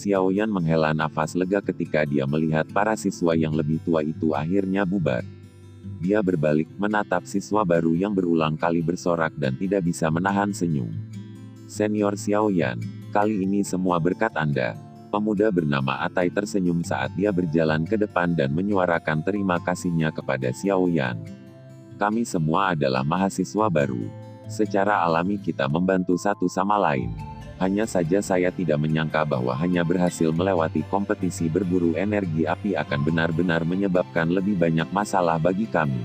Xiao Yan menghela nafas lega ketika dia melihat para siswa yang lebih tua itu akhirnya bubar. Dia berbalik, menatap siswa baru yang berulang kali bersorak dan tidak bisa menahan senyum. Senior Xiao Yan, kali ini semua berkat Anda. Pemuda bernama Atai tersenyum saat dia berjalan ke depan dan menyuarakan terima kasihnya kepada Xiao Yan. Kami semua adalah mahasiswa baru. Secara alami kita membantu satu sama lain. Hanya saja saya tidak menyangka bahwa hanya berhasil melewati kompetisi berburu energi api akan benar-benar menyebabkan lebih banyak masalah bagi kami.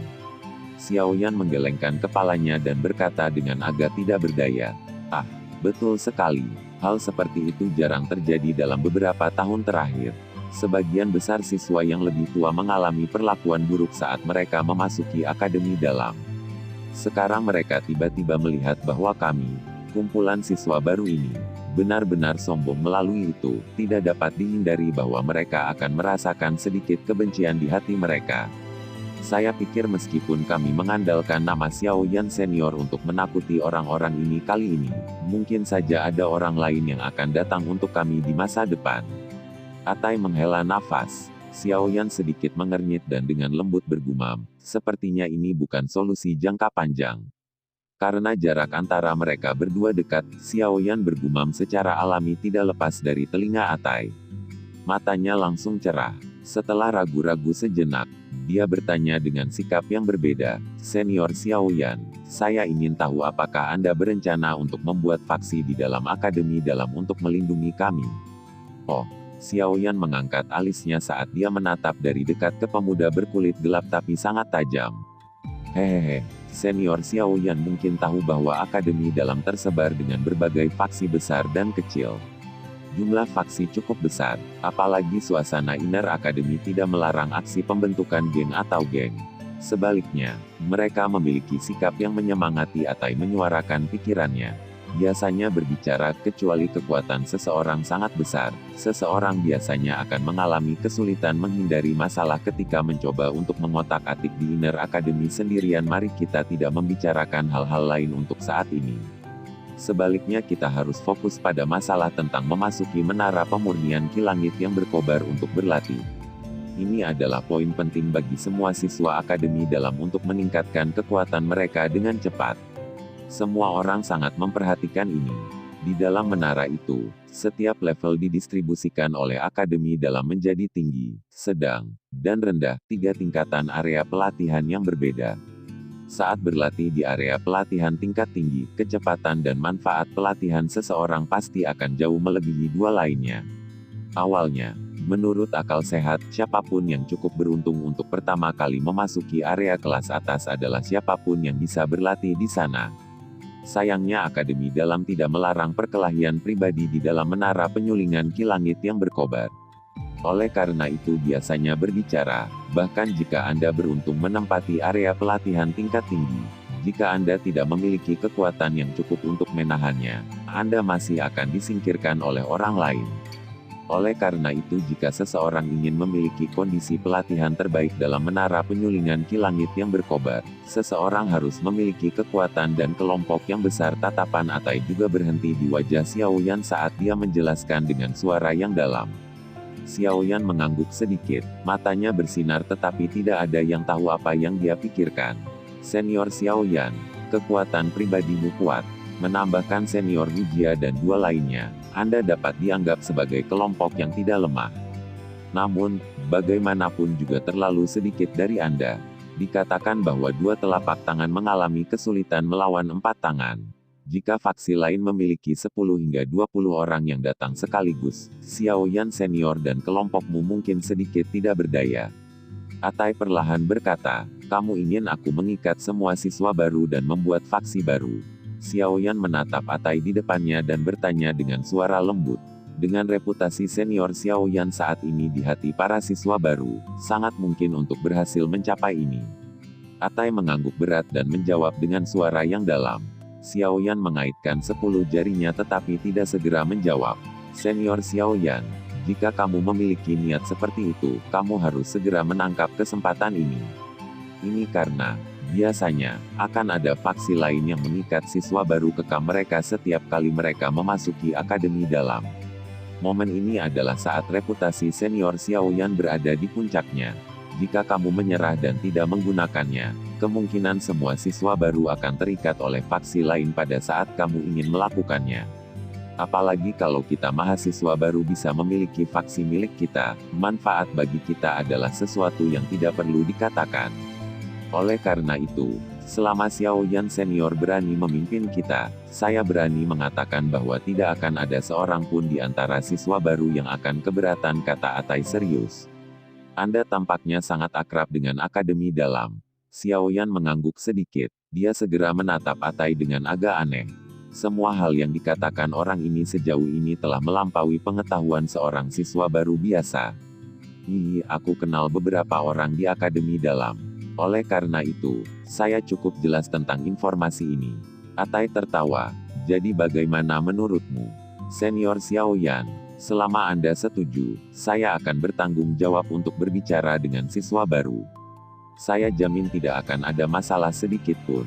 Xiao Yan menggelengkan kepalanya dan berkata dengan agak tidak berdaya. Ah, betul sekali. Hal seperti itu jarang terjadi dalam beberapa tahun terakhir. Sebagian besar siswa yang lebih tua mengalami perlakuan buruk saat mereka memasuki akademi dalam. Sekarang mereka tiba-tiba melihat bahwa kami, kumpulan siswa baru ini, benar-benar sombong. Melalui itu, tidak dapat dihindari bahwa mereka akan merasakan sedikit kebencian di hati mereka. Saya pikir meskipun kami mengandalkan nama Xiao Yan senior untuk menakuti orang-orang ini kali ini, mungkin saja ada orang lain yang akan datang untuk kami di masa depan. Atai menghela nafas. Xiao Yan sedikit mengernyit dan dengan lembut bergumam, sepertinya ini bukan solusi jangka panjang. Karena jarak antara mereka berdua dekat, Xiao Yan bergumam secara alami tidak lepas dari telinga Atai. Matanya langsung cerah. Setelah ragu-ragu sejenak, dia bertanya dengan sikap yang berbeda, Senior Xiao Yan, saya ingin tahu apakah Anda berencana untuk membuat faksi di dalam akademi dalam untuk melindungi kami? Oh, Xiao Yan mengangkat alisnya saat dia menatap dari dekat ke pemuda berkulit gelap tapi sangat tajam. Hehehe. Senior Xiao Yan mungkin tahu bahwa akademi dalam tersebar dengan berbagai faksi besar dan kecil. Jumlah faksi cukup besar, apalagi suasana inner akademi tidak melarang aksi pembentukan geng atau geng. Sebaliknya, mereka memiliki sikap yang menyemangati Atai menyuarakan pikirannya. Biasanya berbicara, kecuali kekuatan seseorang sangat besar, seseorang biasanya akan mengalami kesulitan menghindari masalah ketika mencoba untuk mengotak-atik di inner academy sendirian. Mari kita tidak membicarakan hal-hal lain untuk saat ini. Sebaliknya kita harus fokus pada masalah tentang memasuki menara pemurnian Ki Langit yang berkobar untuk berlatih. Ini adalah poin penting bagi semua siswa akademi dalam untuk meningkatkan kekuatan mereka dengan cepat. Semua orang sangat memperhatikan ini. Di dalam menara itu, setiap level didistribusikan oleh akademi dalam menjadi tinggi, sedang, dan rendah, 3 tingkatan area pelatihan yang berbeda. Saat berlatih di area pelatihan tingkat tinggi, kecepatan dan manfaat pelatihan seseorang pasti akan jauh melebihi 2 lainnya. Awalnya, menurut akal sehat, siapapun yang cukup beruntung untuk pertama kali memasuki area kelas atas adalah siapapun yang bisa berlatih di sana. Sayangnya akademi dalam tidak melarang perkelahian pribadi di dalam menara penyulingan Ki Langit yang berkobar. Oleh karena itu biasanya berbicara, bahkan jika Anda beruntung menempati area pelatihan tingkat tinggi, jika Anda tidak memiliki kekuatan yang cukup untuk menahannya, Anda masih akan disingkirkan oleh orang lain. Oleh karena itu jika seseorang ingin memiliki kondisi pelatihan terbaik dalam menara penyulingan Ki Langit yang berkobar, seseorang harus memiliki kekuatan dan kelompok yang besar. Tatapan Atai juga berhenti di wajah Xiao Yan saat dia menjelaskan dengan suara yang dalam. Xiao Yan mengangguk sedikit, matanya bersinar tetapi tidak ada yang tahu apa yang dia pikirkan. Senior Xiao Yan, kekuatan pribadimu kuat. Menambahkan Senior Wijia dan 2 lainnya, Anda dapat dianggap sebagai kelompok yang tidak lemah. Namun, bagaimanapun juga terlalu sedikit dari Anda. Dikatakan bahwa 2 telapak tangan mengalami kesulitan melawan 4 tangan. Jika faksi lain memiliki 10 hingga 20 orang yang datang sekaligus, Xiao Yan senior dan kelompokmu mungkin sedikit tidak berdaya. Atai perlahan berkata, kamu ingin aku mengikat semua siswa baru dan membuat faksi baru. Xiao Yan menatap Atai di depannya dan bertanya dengan suara lembut. Dengan reputasi senior Xiao Yan saat ini di hati para siswa baru, sangat mungkin untuk berhasil mencapai ini. Atai mengangguk berat dan menjawab dengan suara yang dalam. Xiao Yan mengaitkan 10 jarinya tetapi tidak segera menjawab. Senior Xiao Yan, jika kamu memiliki niat seperti itu, kamu harus segera menangkap kesempatan ini. Ini karena, biasanya, akan ada faksi lain yang mengikat siswa baru kekal mereka setiap kali mereka memasuki akademi dalam. Momen ini adalah saat reputasi senior Xiaoyan berada di puncaknya. Jika kamu menyerah dan tidak menggunakannya, kemungkinan semua siswa baru akan terikat oleh faksi lain pada saat kamu ingin melakukannya. Apalagi kalau kita mahasiswa baru bisa memiliki faksi milik kita, manfaat bagi kita adalah sesuatu yang tidak perlu dikatakan. Oleh karena itu, selama Xiaoyan senior berani memimpin kita, saya berani mengatakan bahwa tidak akan ada seorang pun di antara siswa baru yang akan keberatan, kata Atai serius. Anda tampaknya sangat akrab dengan Akademi Dalam. Xiaoyan mengangguk sedikit. Dia segera menatap Atai dengan agak aneh. Semua hal yang dikatakan orang ini sejauh ini telah melampaui pengetahuan seorang siswa baru biasa. Aku kenal beberapa orang di Akademi Dalam. Oleh karena itu, saya cukup jelas tentang informasi ini. Atai tertawa. Jadi bagaimana menurutmu, Senior Xiaoyan? Selama Anda setuju, saya akan bertanggung jawab untuk berbicara dengan siswa baru. Saya jamin tidak akan ada masalah sedikit pun.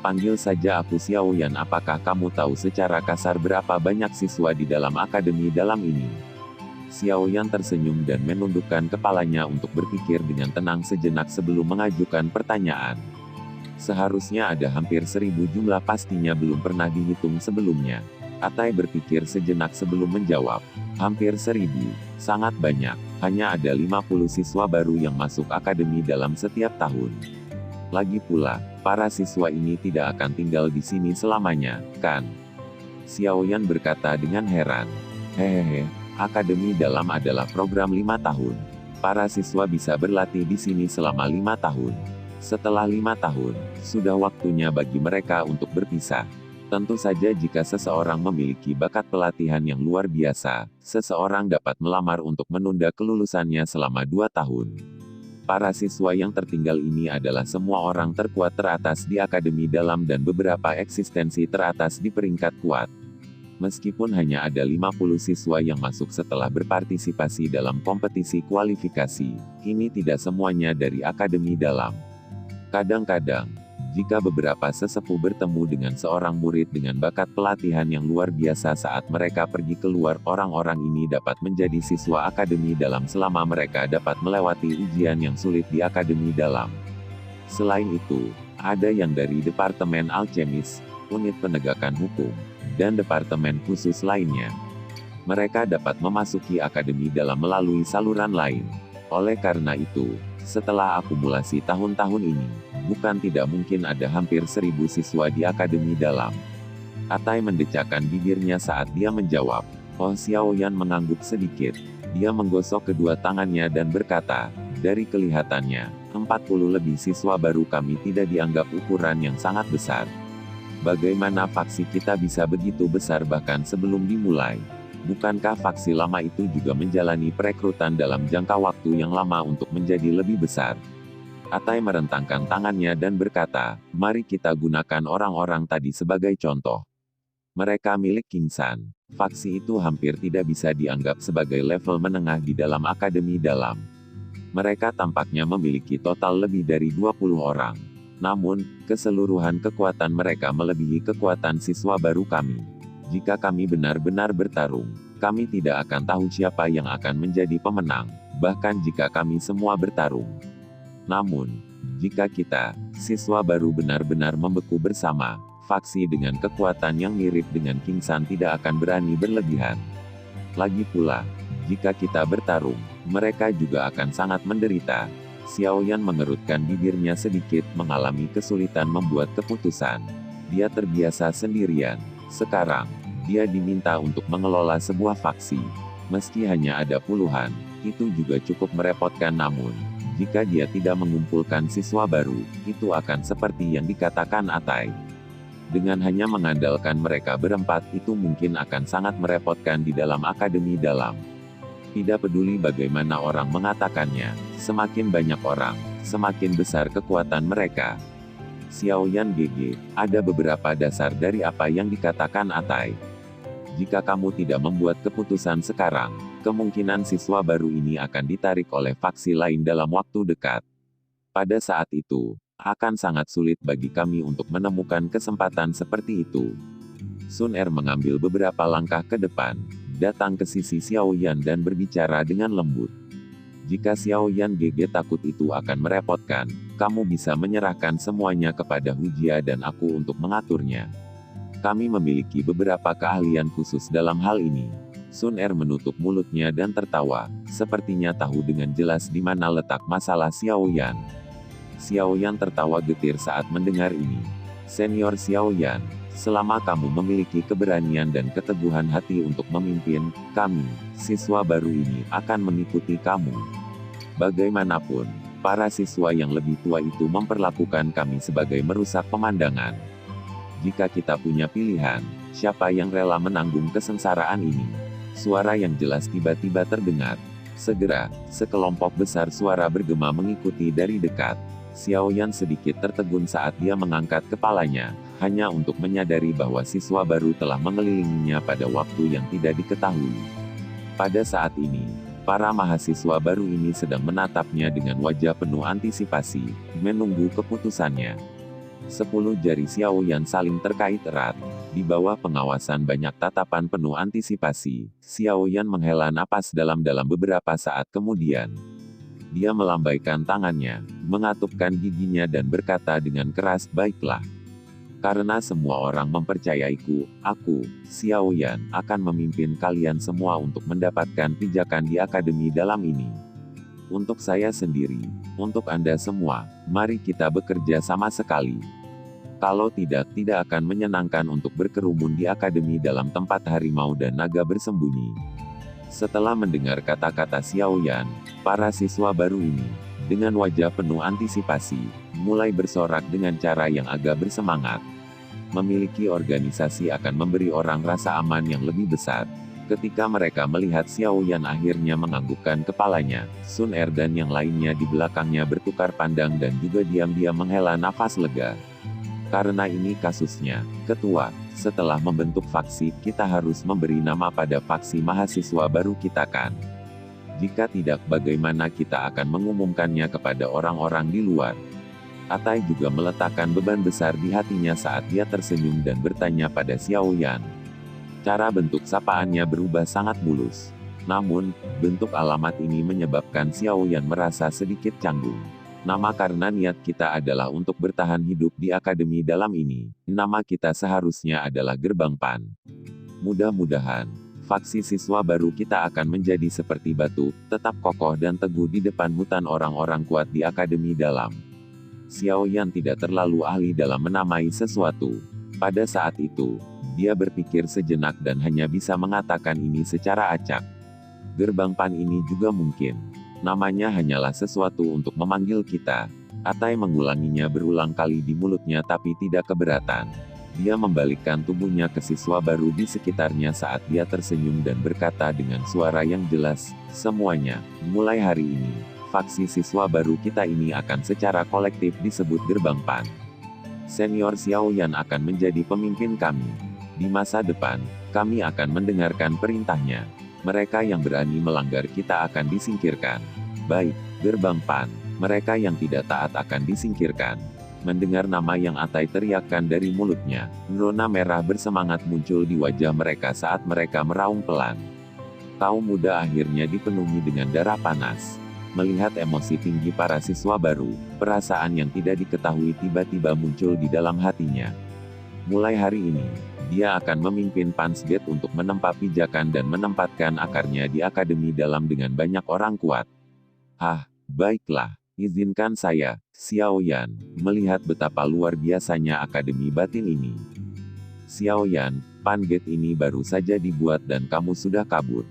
Panggil saja aku Xiaoyan. Apakah kamu tahu secara kasar berapa banyak siswa di dalam Akademi Dalam ini? Xiaoyan tersenyum dan menundukkan kepalanya untuk berpikir dengan tenang sejenak sebelum mengajukan pertanyaan. Seharusnya ada hampir 1000 jumlah, pastinya belum pernah dihitung sebelumnya. Atai berpikir sejenak sebelum menjawab. Hampir 1000, sangat banyak. Hanya ada 50 siswa baru yang masuk Akademi Dalam setiap tahun. Lagi pula, para siswa ini tidak akan tinggal di sini selamanya, kan? Xiaoyan berkata dengan heran. Hehehe, Akademi Dalam adalah program 5 tahun. Para siswa bisa berlatih di sini selama 5 tahun. Setelah 5 tahun, sudah waktunya bagi mereka untuk berpisah. Tentu saja jika seseorang memiliki bakat pelatihan yang luar biasa, seseorang dapat melamar untuk menunda kelulusannya selama 2 tahun. Para siswa yang tertinggal ini adalah semua orang terkuat teratas di Akademi Dalam dan beberapa eksistensi teratas di peringkat kuat. Meskipun hanya ada 50 siswa yang masuk setelah berpartisipasi dalam kompetisi kualifikasi, ini tidak semuanya dari Akademi Dalam. Kadang-kadang, jika beberapa sesepuh bertemu dengan seorang murid dengan bakat pelatihan yang luar biasa saat mereka pergi keluar, orang-orang ini dapat menjadi siswa Akademi Dalam selama mereka dapat melewati ujian yang sulit di Akademi Dalam. Selain itu, ada yang dari Departemen Alkemis, Unit Penegakan Hukum, dan Departemen Khusus lainnya. Mereka dapat memasuki Akademi Dalam melalui saluran lain. Oleh karena itu, setelah akumulasi tahun-tahun ini, bukan tidak mungkin ada hampir 1000 siswa di Akademi Dalam. Atai mendecakkan bibirnya saat dia menjawab. Oh, Xiaoyan mengangguk sedikit. Dia menggosok kedua tangannya dan berkata, dari kelihatannya, 40 lebih siswa baru kami tidak dianggap ukuran yang sangat besar. Bagaimana faksi kita bisa begitu besar bahkan sebelum dimulai? Bukankah faksi lama itu juga menjalani perekrutan dalam jangka waktu yang lama untuk menjadi lebih besar? Atai merentangkan tangannya dan berkata, mari kita gunakan orang-orang tadi sebagai contoh. Mereka milik King San. Faksi itu hampir tidak bisa dianggap sebagai level menengah di dalam Akademi Dalam. Mereka tampaknya memiliki total lebih dari 20 orang. Namun, keseluruhan kekuatan mereka melebihi kekuatan siswa baru kami. Jika kami benar-benar bertarung, kami tidak akan tahu siapa yang akan menjadi pemenang, bahkan jika kami semua bertarung. Namun, jika kita, siswa baru benar-benar membeku bersama, faksi dengan kekuatan yang mirip dengan King San tidak akan berani berlebihan. Lagi pula, jika kita bertarung, mereka juga akan sangat menderita. Xiaoyan mengerutkan bibirnya sedikit, mengalami kesulitan membuat keputusan. Dia terbiasa sendirian. Sekarang, dia diminta untuk mengelola sebuah faksi. Meski hanya ada puluhan, itu juga cukup merepotkan, namun, jika dia tidak mengumpulkan siswa baru, itu akan seperti yang dikatakan Atai. Dengan hanya mengandalkan mereka berempat, itu mungkin akan sangat merepotkan di dalam Akademi Dalam. Tidak peduli bagaimana orang mengatakannya, semakin banyak orang, semakin besar kekuatan mereka. Xiaoyan GG, ada beberapa dasar dari apa yang dikatakan Atai. Jika kamu tidak membuat keputusan sekarang, kemungkinan siswa baru ini akan ditarik oleh faksi lain dalam waktu dekat. Pada saat itu, akan sangat sulit bagi kami untuk menemukan kesempatan seperti itu. Sun Er mengambil beberapa langkah ke depan. datang ke sisi Xiao Yan dan berbicara dengan lembut. Jika Xiao Yan GG takut itu akan merepotkan, kamu bisa menyerahkan semuanya kepada Hujia dan aku untuk mengaturnya. Kami memiliki beberapa keahlian khusus dalam hal ini. Sun Er menutup mulutnya dan tertawa, sepertinya tahu dengan jelas di mana letak masalah Xiao Yan. Xiao Yan tertawa getir saat mendengar ini. Senior Xiao Yan, selama kamu memiliki keberanian dan keteguhan hati untuk memimpin, kami, siswa baru ini, akan mengikuti kamu. Bagaimanapun, para siswa yang lebih tua itu memperlakukan kami sebagai merusak pemandangan. Jika kita punya pilihan, siapa yang rela menanggung kesengsaraan ini? Suara yang jelas tiba-tiba terdengar. Segera, sekelompok besar suara bergema mengikuti dari dekat. Xiao Yan sedikit tertegun saat dia mengangkat kepalanya, hanya untuk menyadari bahwa siswa baru telah mengelilinginya pada waktu yang tidak diketahui. Pada saat ini, para mahasiswa baru ini sedang menatapnya dengan wajah penuh antisipasi, menunggu keputusannya. 10 jari Xiao Yan saling terkait erat. Di bawah pengawasan banyak tatapan penuh antisipasi, Xiao Yan menghela napas dalam-dalam beberapa saat kemudian. Dia melambaikan tangannya, mengatupkan giginya dan berkata dengan keras, "Baiklah. Karena semua orang mempercayaiku, aku, Xiao Yan, akan memimpin kalian semua untuk mendapatkan pijakan di akademi dalam ini. Untuk saya sendiri, untuk Anda semua, mari kita bekerja sama sekali. Kalau tidak akan menyenangkan untuk berkerumun di akademi dalam tempat harimau dan naga bersembunyi." Setelah mendengar kata-kata Xiao Yan, para siswa baru ini, dengan wajah penuh antisipasi, mulai bersorak dengan cara yang agak bersemangat. Memiliki organisasi akan memberi orang rasa aman yang lebih besar. Ketika mereka melihat Xiao Yan akhirnya menganggukkan kepalanya, Sun Er dan yang lainnya di belakangnya bertukar pandang dan juga diam-diam menghela nafas lega. Karena ini kasusnya, Ketua, setelah membentuk faksi, kita harus memberi nama pada faksi mahasiswa baru kita kan? Jika tidak, bagaimana kita akan mengumumkannya kepada orang-orang di luar? Atai juga meletakkan beban besar di hatinya saat dia tersenyum dan bertanya pada Xiao Yan. Cara bentuk sapaannya berubah sangat mulus. Namun, bentuk alamat ini menyebabkan Xiao Yan merasa sedikit canggung. Nama karena niat kita adalah untuk bertahan hidup di akademi dalam ini. Nama kita seharusnya adalah Gerbang Pan. Mudah-mudahan, faksi siswa baru kita akan menjadi seperti batu, tetap kokoh dan teguh di depan hutan orang-orang kuat di akademi dalam. Xiao Yan tidak terlalu ahli dalam menamai sesuatu. Pada saat itu, dia berpikir sejenak dan hanya bisa mengatakan ini secara acak. Gerbang Pan ini juga mungkin. Namanya hanyalah sesuatu untuk memanggil kita. Atai mengulanginya berulang kali di mulutnya tapi tidak keberatan. Dia membalikkan tubuhnya ke siswa baru di sekitarnya saat dia tersenyum dan berkata dengan suara yang jelas, "Semuanya, mulai hari ini, faksi siswa baru kita ini akan secara kolektif disebut Gerbang Pan. Senior Xiao Yan akan menjadi pemimpin kami. Di masa depan, kami akan mendengarkan perintahnya. Mereka yang berani melanggar kita akan disingkirkan. Baik, Gerbang Pan, mereka yang tidak taat akan disingkirkan." Mendengar nama yang Atai teriakkan dari mulutnya, nona merah bersemangat muncul di wajah mereka saat mereka meraung pelan. Kaum muda akhirnya dipenuhi dengan darah panas. Melihat emosi tinggi para siswa baru, perasaan yang tidak diketahui tiba-tiba muncul di dalam hatinya. Mulai hari ini, dia akan memimpin Pansgate untuk menempa pijakan dan menempatkan akarnya di akademi dalam dengan banyak orang kuat. Baiklah, izinkan saya, Xiao Yan, melihat betapa luar biasanya akademi batin ini. Xiao Yan, Pansgate ini baru saja dibuat dan kamu sudah kabur.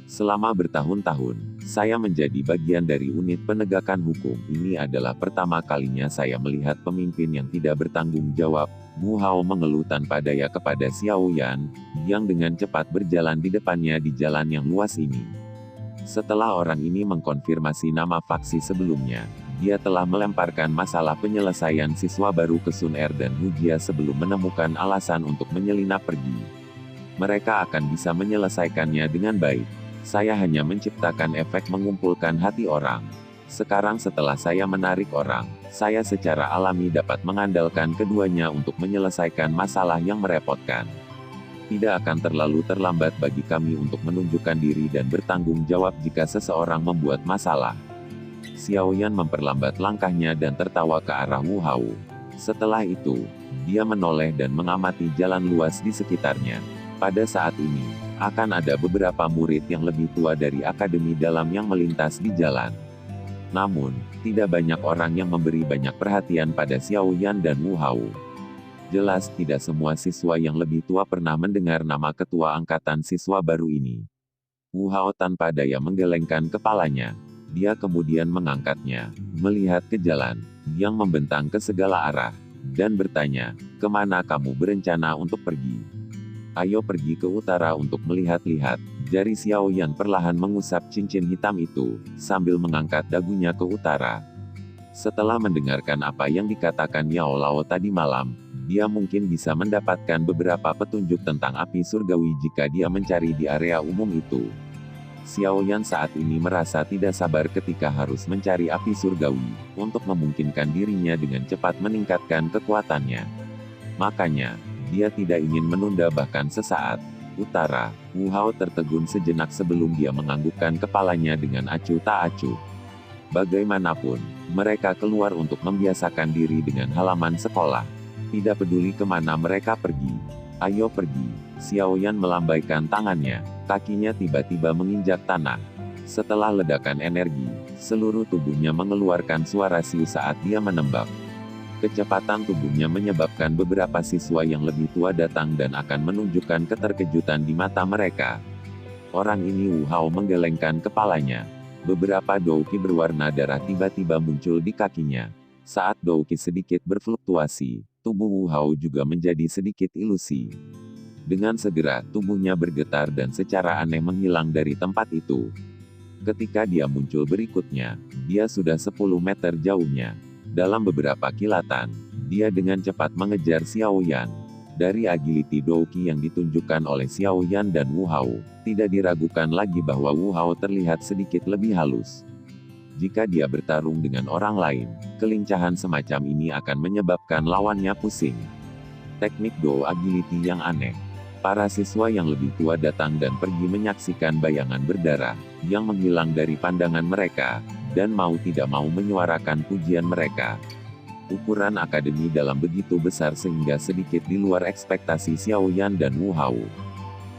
Selama bertahun-tahun, saya menjadi bagian dari unit penegakan hukum. Ini adalah pertama kalinya saya melihat pemimpin yang tidak bertanggung jawab. Mu Hao mengeluh tanpa daya kepada Xiao Yan, yang dengan cepat berjalan di depannya di jalan yang luas ini. Setelah orang ini mengkonfirmasi nama faksi sebelumnya, dia telah melemparkan masalah penyelesaian siswa baru ke Sun Er dan Hujia sebelum menemukan alasan untuk menyelinap pergi. Mereka akan bisa menyelesaikannya dengan baik. Saya hanya menciptakan efek mengumpulkan hati orang. Sekarang setelah saya menarik orang, saya secara alami dapat mengandalkan keduanya untuk menyelesaikan masalah yang merepotkan. Tidak akan terlalu terlambat bagi kami untuk menunjukkan diri dan bertanggung jawab jika seseorang membuat masalah. Xiaoyan memperlambat langkahnya dan tertawa ke arah Wu Hao. Setelah itu, dia menoleh dan mengamati jalan luas di sekitarnya. Pada saat ini, akan ada beberapa murid yang lebih tua dari Akademi Dalam yang melintas di jalan. Namun, tidak banyak orang yang memberi banyak perhatian pada Xiaoyan dan Wu Hao. Jelas tidak semua siswa yang lebih tua pernah mendengar nama ketua angkatan siswa baru ini. Wu Hao tanpa daya menggelengkan kepalanya. Dia kemudian mengangkatnya, melihat ke jalan, yang membentang ke segala arah, dan bertanya, "Kemana kamu berencana untuk pergi?" "Ayo pergi ke utara untuk melihat-lihat," jari Xiaoyan perlahan mengusap cincin hitam itu, sambil mengangkat dagunya ke utara. Setelah mendengarkan apa yang dikatakan Yao Lao tadi malam, dia mungkin bisa mendapatkan beberapa petunjuk tentang api surgawi jika dia mencari di area umum itu. Xiaoyan saat ini merasa tidak sabar ketika harus mencari api surgawi, untuk memungkinkan dirinya dengan cepat meningkatkan kekuatannya. Makanya, dia tidak ingin menunda bahkan sesaat. Utara, Wu Hao tertegun sejenak sebelum dia menganggukkan kepalanya dengan acuh tak acuh. Bagaimanapun, mereka keluar untuk membiasakan diri dengan halaman sekolah. Tidak peduli kemana mereka pergi. "Ayo pergi." Xiaoyan melambaikan tangannya. Kakinya tiba-tiba menginjak tanah. Setelah ledakan energi, seluruh tubuhnya mengeluarkan suara siu saat dia menembak. Kecepatan tubuhnya menyebabkan beberapa siswa yang lebih tua datang dan akan menunjukkan keterkejutan di mata mereka. Orang ini Wu Hao menggelengkan kepalanya. Beberapa douki berwarna darah tiba-tiba muncul di kakinya. Saat douki sedikit berfluktuasi, tubuh Wu Hao juga menjadi sedikit ilusi. Dengan segera, tubuhnya bergetar dan secara aneh menghilang dari tempat itu. Ketika dia muncul berikutnya, dia sudah 10 meter jauhnya. Dalam beberapa kilatan, dia dengan cepat mengejar Xiaoyan. Dari agility douki yang ditunjukkan oleh Xiaoyan dan Wu Hao, tidak diragukan lagi bahwa Wu Hao terlihat sedikit lebih halus. Jika dia bertarung dengan orang lain, kelincahan semacam ini akan menyebabkan lawannya pusing. Teknik Do Agility yang aneh. Para siswa yang lebih tua datang dan pergi menyaksikan bayangan berdarah, yang menghilang dari pandangan mereka, dan mau tidak mau menyuarakan pujian mereka. Ukuran Akademi Dalam begitu besar sehingga sedikit di luar ekspektasi Xiaoyan dan Wu Hao.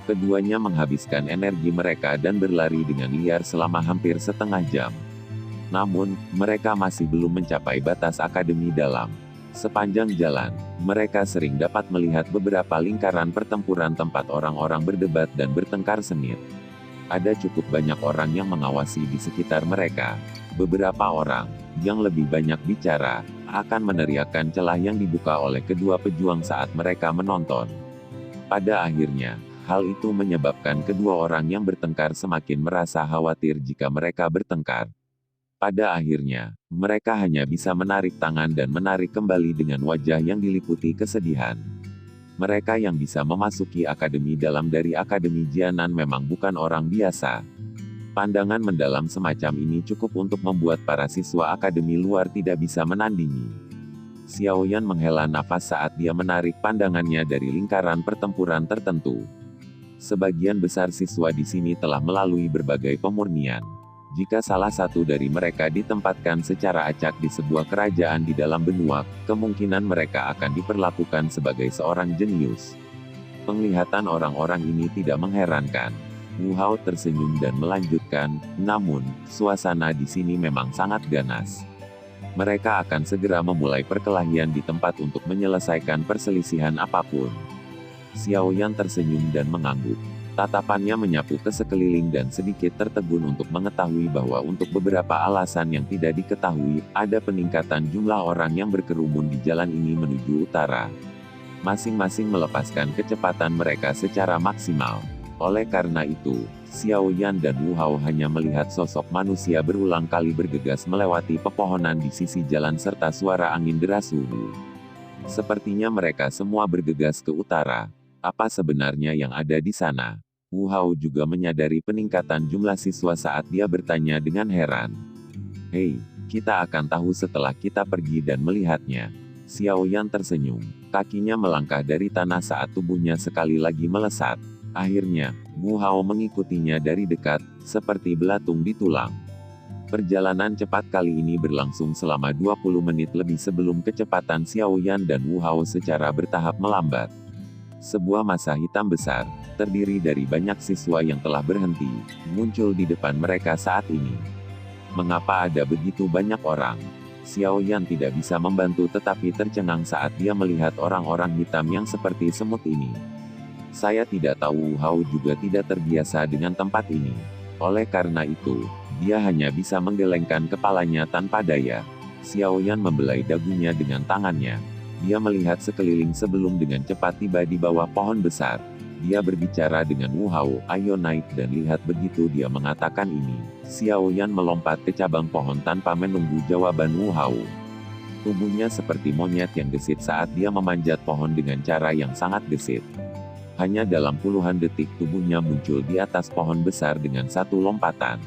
Keduanya menghabiskan energi mereka dan berlari dengan liar selama hampir setengah jam. Namun, mereka masih belum mencapai batas Akademi Dalam. Sepanjang jalan, mereka sering dapat melihat beberapa lingkaran pertempuran tempat orang-orang berdebat dan bertengkar sengit. Ada cukup banyak orang yang mengawasi di sekitar mereka. Beberapa orang, yang lebih banyak bicara, akan meneriakkan celah yang dibuka oleh kedua pejuang saat mereka menonton. Pada akhirnya, hal itu menyebabkan kedua orang yang bertengkar semakin merasa khawatir jika mereka bertengkar. Pada akhirnya, mereka hanya bisa menarik tangan dan menarik kembali dengan wajah yang diliputi kesedihan. Mereka yang bisa memasuki Akademi Dalam dari Akademi Jianan memang bukan orang biasa. Pandangan mendalam semacam ini cukup untuk membuat para siswa Akademi luar tidak bisa menandingi. Xiaoyan menghela nafas saat dia menarik pandangannya dari lingkaran pertempuran tertentu. Sebagian besar siswa di sini telah melalui berbagai pemurnian. Jika salah satu dari mereka ditempatkan secara acak di sebuah kerajaan di dalam benua, kemungkinan mereka akan diperlakukan sebagai seorang jenius. Penglihatan orang-orang ini tidak mengherankan. Wu Hao tersenyum dan melanjutkan, namun, suasana di sini memang sangat ganas. Mereka akan segera memulai perkelahian di tempat untuk menyelesaikan perselisihan apapun. Xiaoyan tersenyum dan mengangguk. Tatapannya menyapu ke sekeliling dan sedikit tertegun untuk mengetahui bahwa untuk beberapa alasan yang tidak diketahui, ada peningkatan jumlah orang yang berkerumun di jalan ini menuju utara. Masing-masing melepaskan kecepatan mereka secara maksimal. Oleh karena itu, Xiaoyan dan Wu Hao hanya melihat sosok manusia berulang kali bergegas melewati pepohonan di sisi jalan serta suara angin deras suhu. Sepertinya mereka semua bergegas ke utara. Apa sebenarnya yang ada di sana? Wu Hao juga menyadari peningkatan jumlah siswa saat dia bertanya dengan heran. "Hei, kita akan tahu setelah kita pergi dan melihatnya." Xiaoyan tersenyum. Kakinya melangkah dari tanah saat tubuhnya sekali lagi melesat. Akhirnya, Wu Hao mengikutinya dari dekat, seperti belatung di tulang. Perjalanan cepat kali ini berlangsung selama 20 menit lebih sebelum kecepatan Xiao Yan dan Wu Hao secara bertahap melambat. Sebuah massa hitam besar, terdiri dari banyak siswa yang telah berhenti, muncul di depan mereka saat ini. Mengapa ada begitu banyak orang? Xiao Yan tidak bisa membantu tetapi tercengang saat dia melihat orang-orang hitam yang seperti semut ini. Saya tidak tahu, Wu Hao juga tidak terbiasa dengan tempat ini. Oleh karena itu, dia hanya bisa menggelengkan kepalanya tanpa daya. Xiao Yan membelai dagunya dengan tangannya. Dia melihat sekeliling sebelum dengan cepat tiba di bawah pohon besar. Dia berbicara dengan Wu Hao, "Ayo naik dan lihat." Begitu dia mengatakan ini, Xiao Yan melompat ke cabang pohon tanpa menunggu jawaban Wu Hao. Tubuhnya seperti monyet yang gesit saat dia memanjat pohon dengan cara yang sangat gesit. Hanya dalam puluhan detik tubuhnya muncul di atas pohon besar dengan satu lompatan.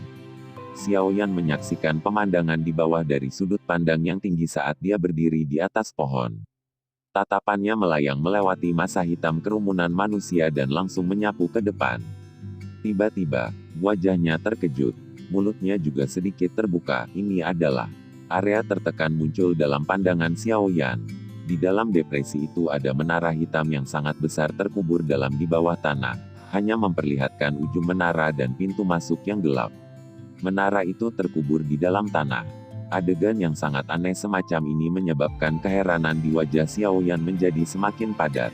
Xiao Yan menyaksikan pemandangan di bawah dari sudut pandang yang tinggi saat dia berdiri di atas pohon. Tatapannya melayang melewati massa hitam kerumunan manusia dan langsung menyapu ke depan. Tiba-tiba, wajahnya terkejut. Mulutnya juga sedikit terbuka. Ini adalah area tertekan muncul dalam pandangan Xiao Yan. Di dalam depresi itu ada menara hitam yang sangat besar terkubur dalam di bawah tanah, hanya memperlihatkan ujung menara dan pintu masuk yang gelap. Menara itu terkubur di dalam tanah. Adegan yang sangat aneh semacam ini menyebabkan keheranan di wajah Xiao Yan menjadi semakin padat.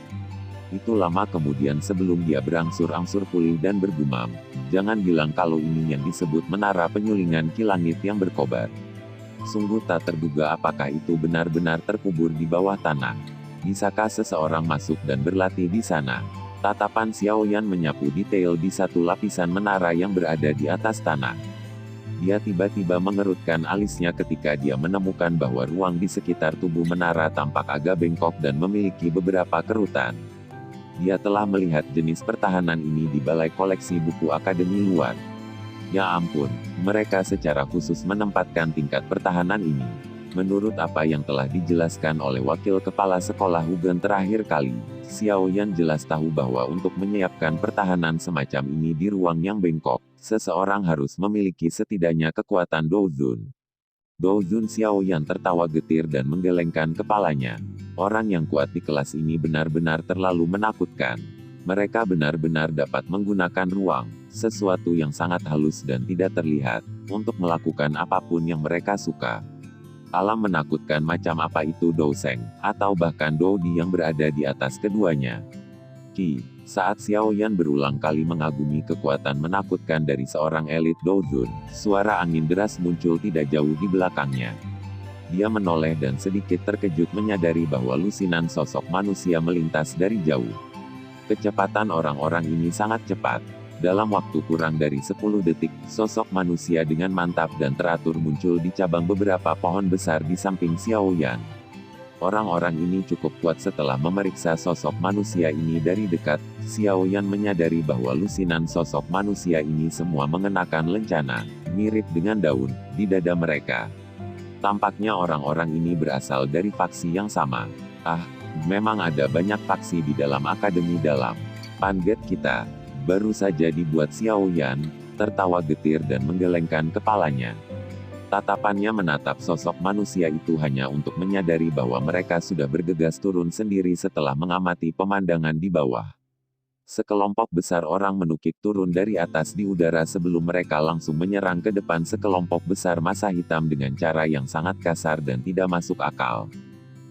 Itu lama kemudian sebelum dia berangsur-angsur pulih dan bergumam, "Jangan bilang kalau ini yang disebut menara penyulingan ki langit yang berkobar. Sungguh tak terduga apakah itu benar-benar terkubur di bawah tanah. Bisakah seseorang masuk dan berlatih di sana?" Tatapan Xiao Yan menyapu detail di satu lapisan menara yang berada di atas tanah. Dia tiba-tiba mengerutkan alisnya ketika dia menemukan bahwa ruang di sekitar tubuh menara tampak agak bengkok dan memiliki beberapa kerutan. Dia telah melihat jenis pertahanan ini di balai koleksi buku akademi luar. Ya ampun, mereka secara khusus menempatkan tingkat pertahanan ini. Menurut apa yang telah dijelaskan oleh wakil kepala sekolah Hugen terakhir kali, Xiao Yan jelas tahu bahwa untuk menyiapkan pertahanan semacam ini di ruang yang bengkok, seseorang harus memiliki setidaknya kekuatan Douzun. Douzun. Xiao Yan tertawa getir dan menggelengkan kepalanya. Orang yang kuat di kelas ini benar-benar terlalu menakutkan. Mereka benar-benar dapat menggunakan ruang, sesuatu yang sangat halus dan tidak terlihat, untuk melakukan apapun yang mereka suka. Alam menakutkan macam apa itu Douseng, atau bahkan Doudi yang berada di atas keduanya. Saat Xiao Yan berulang kali mengagumi kekuatan menakutkan dari seorang elit Douzun, suara angin deras muncul tidak jauh di belakangnya. Dia menoleh dan sedikit terkejut menyadari bahwa lusinan sosok manusia melintas dari jauh. Kecepatan orang-orang ini sangat cepat. Dalam waktu kurang dari 10 detik, sosok manusia dengan mantap dan teratur muncul di cabang beberapa pohon besar di samping Xiao Yan. Orang-orang ini cukup kuat. Setelah memeriksa sosok manusia ini dari dekat, Xiao Yan menyadari bahwa lusinan sosok manusia ini semua mengenakan lencana, mirip dengan daun, di dada mereka. Tampaknya orang-orang ini berasal dari faksi yang sama. Memang ada banyak faksi di dalam akademi dalam Panget kita. Baru saja dibuat. Xiao Yan tertawa getir dan menggelengkan kepalanya. Tatapannya menatap sosok manusia itu hanya untuk menyadari bahwa mereka sudah bergegas turun sendiri setelah mengamati pemandangan di bawah. Sekelompok besar orang menukik turun dari atas di udara sebelum mereka langsung menyerang ke depan sekelompok besar massa hitam dengan cara yang sangat kasar dan tidak masuk akal.